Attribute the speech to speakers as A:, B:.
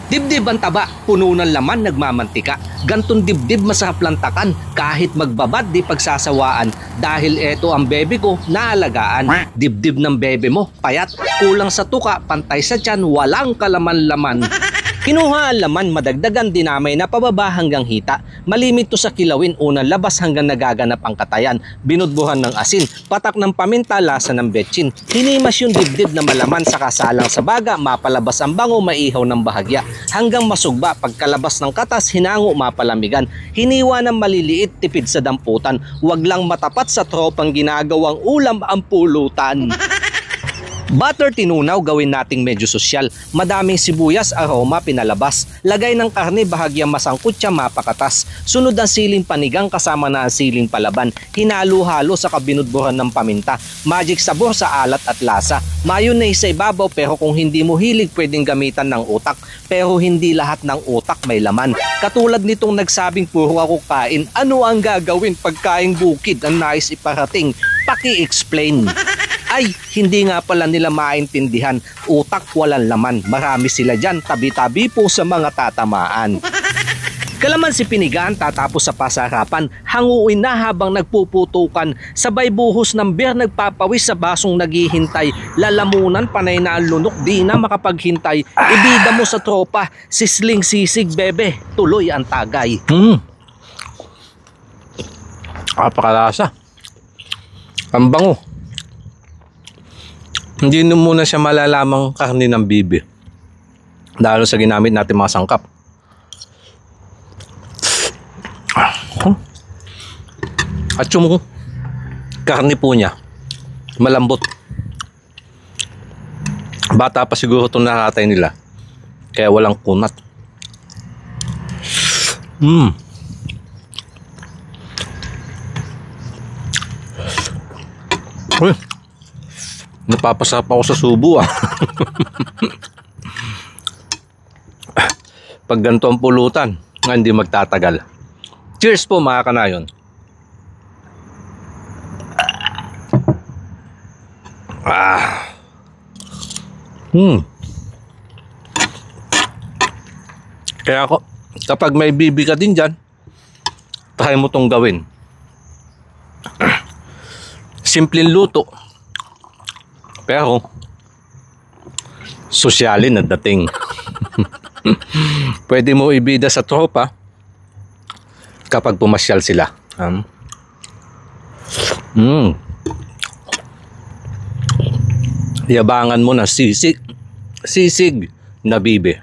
A: Dibdib ang taba, puno ng laman, nagmamantika. Gantong dibdib masarap lantakan, kahit magbabad di pagsasawaan. Dahil eto ang bebe ko, naalagaan. Dibdib ng bebe mo, payat, kulang sa tuka, pantay sa tiyan, walang kalaman-laman. Kinuha ang laman, madagdagan dinamay na pababa hanggang hita. Malimit to sa kilawin, unang labas hanggang nagaganap ang katayan. Binudbuhan ng asin, patak ng paminta, lasa ng betsin. Hinimas yung dibdib na malaman sa kasalang sa baga, mapalabas ang bango, maihaw ng bahagya. Hanggang masugba, pagkalabas ng katas, hinango, mapalamigan. Hiniwa ng maliliit, tipid sa damputan. Huwag lang matapat sa tropang ginagawang ulam ang pulutan. Butter tinunaw, gawin nating medyo sosyal. Madaming sibuyas, aroma, pinalabas. Lagay ng karne, bahagyang masangkot siya, mapakatas. Sunod ang siling panigang kasama na ang siling palaban. Hinalo-halo sa kabinudburan ng paminta. Magic sabor sa alat at lasa. Mayonnaise sa ibabaw, pero kung hindi mo hilig, pwedeng gamitan ng utak. Pero hindi lahat ng utak may laman. Katulad nitong nagsabing puro ako kain, ano ang gagawin pagkaing bukid ang nais iparating? Paki-explain. Ay, hindi nga pala nila maintindihan. Utak walang laman. Marami sila dyan, tabi-tabi po sa mga tatamaan. Kalamansi pinigaan, tatapos sa pasarapan. Hanguin na habang nagpuputukan. Sabay buhos ng beer, nagpapawis sa basong naghihintay. Lalamunan, panay na ang lunok, di na makapaghintay. Ibida mo sa tropa, sisling sisig bebe, tuloy ang tagay.
B: Napakalasa. Ang bango. Hindi na muna siya malalamang karne ng bibi. Lalo sa ginamit natin mga sangkap. At yung karne po niya, malambot. Bata pa siguro itong nakatay nila. Kaya walang kunat. Uy, napapasarap ako sa subo Pag ganito ang pulutan, hindi magtatagal. Cheers po mga kanayon. Kaya ako, kapag may bibi ka din dyan, try mo tong gawin. Simpleng luto. Pero sosyalin ang dating. Pwede mo ibida sa tropa kapag pumasyal sila. Yabangan mo na sisig na bibe.